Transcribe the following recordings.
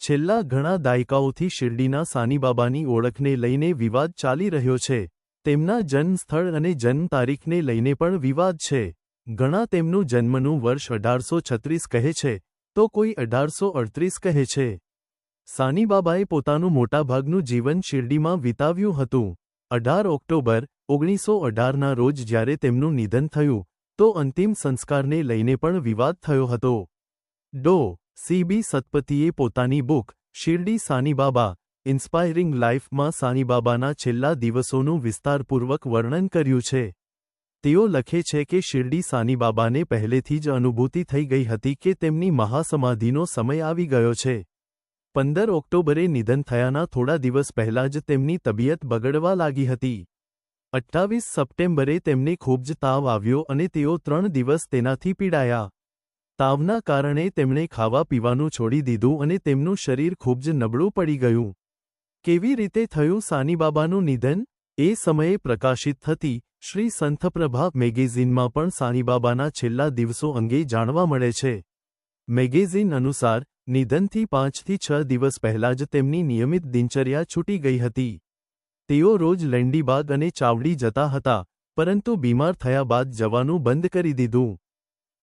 છેલ્લા ઘણા દાયકાઓથી શિરડીના સાનીબાબાની ઓળખને લઈને વિવાદ ચાલી રહ્યો છે. તેમના જન્મ સ્થળ અને જન્મ તારીખને લઈને પણ વિવાદ છે. ઘણા તેમનું જન્મનું વર્ષ 1836 કહે છે, તો કોઈ 1838 કહે છે. સાનીબાબાએ પોતાનું મોટાભાગનું જીવન શિરડીમાં વિતાવ્યું હતું. 18 ઓક્ટોબર 1918ના રોજ જ્યારે તેમનું નિધન થયું, તો અંતિમ સંસ્કારને લઈને પણ વિવાદ થયો હતો. ડો. સી.બી. સતપથીએ પોતાની બુક શિરડી સાનીબાબા ઇન્સ્પાયરિંગ લાઇફમાં સાનીબાબાના છેલ્લા દિવસોનું વિસ્તારપૂર્વક વર્ણન કર્યું છે. તેઓ લખે છે કે શિરડી સાનીબાબાને પહેલેથી જ અનુભૂતિ થઈ ગઈ હતી કે તેમની મહાસમાધિનો સમય આવી ગયો છે. 15 ઓક્ટોબરે નિધન થયાના થોડા દિવસ પહેલા જ તેમની તબિયત બગડવા લાગી હતી. 28 સપ્ટેમ્બરે તેમને ખૂબ જ તાવ આવ્યો અને તેઓ 3 દિવસ તેનાથી પીડાયા. તાવના કારણે તેમણે ખાવા પીવાનું છોડી દીધું અને તેમનું શરીર ખૂબ જ નબળું પડી ગયું. કેવી રીતે થયું સાનીબાબાનું નિધન? એ સમયે પ્રકાશિત થતી શ્રી સંતપ્રભા મેગેઝિનમાં પણ સાનીબાબાના છેલ્લા દિવસો અંગે જાણવા મળે છે. મેગેઝિન અનુસાર, નિધનથી 5 થી 6 દિવસ પહેલા જ તેમની નિયમિત દિનચર્યા છૂટી ગઈ હતી. તેઓ રોજ લેંડીબાગ અને ચાવડી જતા હતા, પરંતુ બીમાર થયા બાદ જવાનું બંધ કરી દીધું.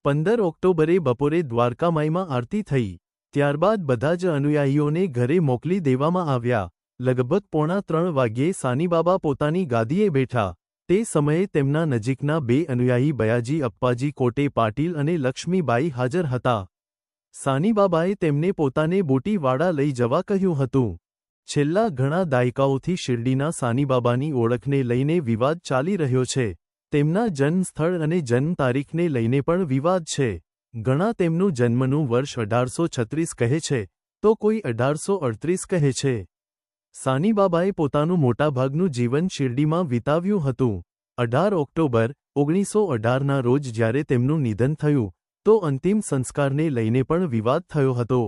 15 ઓક્ટોબરે બપોરે દ્વારકામાઈમાં આરતી થઈ. ત્યારબાદ બધા જ અનુયાયીઓને ઘરે મોકલી દેવામાં આવ્યા. લગભગ 2:45 વાગ્યે સાનીબાબા પોતાની ગાદીએ બેઠા. તે સમયે તેમના નજીકના 2 અનુયાયી બયાજી અપ્પાજી કોટે પાટીલ અને લક્ષ્મીબાઈ હાજર હતા. સાનીબાબાએ તેમને પોતાને બુટીવાડા લઈ જવા કહ્યું હતું. છેલ્લા ઘણા દાયકાઓથી શિરડીના સાનીબાબાની ઓળખને લઈને વિવાદ ચાલી રહ્યો છે. તેમના જન્મ સ્થળ અને જન્મ તારીખને લઈને પણ વિવાદ છે. ઘણા તેમનું જન્મનું વર્ષ 1836 કહે છે, તો કોઈ 1838 કહે છે. સાનીબાબાએ પોતાનું મોટાભાગનું જીવન શિરડીમાં વિતાવ્યું હતું. 18 ઓક્ટોબર 1918ના રોજ જ્યારે તેમનું નિધન થયું, તો અંતિમ સંસ્કારને લઈને પણ વિવાદ થયો હતો.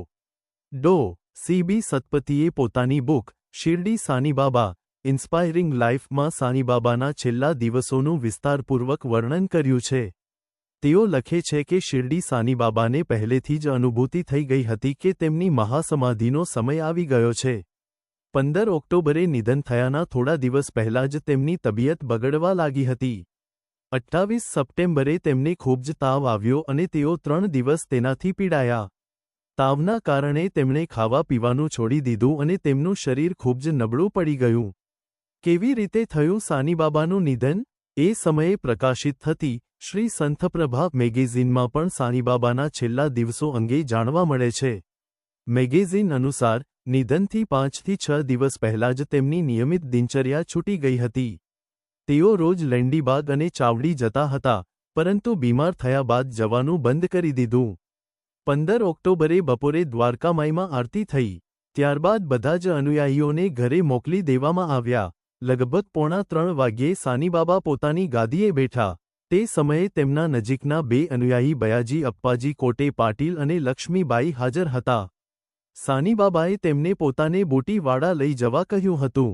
ડો. સી.બી. સતપથીએ પોતાની બુક શિરડી સાનીબાબા ઇન્સ્પાયરિંગ લાઇફમાં સાનીબાબાના છેલ્લા દિવસોનું વિસ્તારપૂર્વક વર્ણન કર્યું છે. તેઓ લખે છે કે શિરડી સાનીબાબાને પહેલેથી જ અનુભૂતિ થઈ ગઈ હતી કે તેમની મહાસમાધિનો સમય આવી ગયો છે. 15 ઓક્ટોબરે નિધન થયાના થોડા દિવસ પહેલા જ તેમની તબિયત બગડવા લાગી હતી. 28 સપ્ટેમ્બરે તેમને ખૂબ જ તાવ આવ્યો અને તેઓ 3 દિવસ તેનાથી પીડાયા. તાવના કારણે તેમણે ખાવા પીવાનું છોડી દીધું અને તેમનું શરીર ખૂબ જ નબળું પડી ગયું. કેવી રીતે થયું સાનીબાબાનું નિધન? એ સમયે પ્રકાશિત થતી શ્રી સંતપ્રભા મેગેઝિનમાં પણ સાનીબાબાના છેલ્લા દિવસો અંગે જાણવા મળે છે. મેગેઝિન અનુસાર, નિધનથી 5 થી 6 દિવસ પહેલા જ તેમની નિયમિત દિનચર્યા છૂટી ગઈ હતી. તેઓ રોજ લેંડીબાગ અને ચાવડી જતા હતા, પરંતુ બીમાર થયા બાદ જવાનું બંધ કરી દીધું. 15 ઓક્ટોબરે બપોરે દ્વારકામાઈમાં આરતી થઈ. ત્યારબાદ બધા જ અનુયાયીઓને ઘરે મોકલી દેવામાં આવ્યા. લગભગ 2:45 વાગ્યે સાનીબાબા પોતાની ગાદીએ બેઠા. તે સમયે તેમના નજીકના 2 અનુયાયી બયાજી અપ્પાજી કોટે પાટીલ અને લક્ષ્મીબાઈ હાજર હતા. સાનીબાબાએ તેમને પોતાને બુટીવાડા લઈ જવા કહ્યું હતું.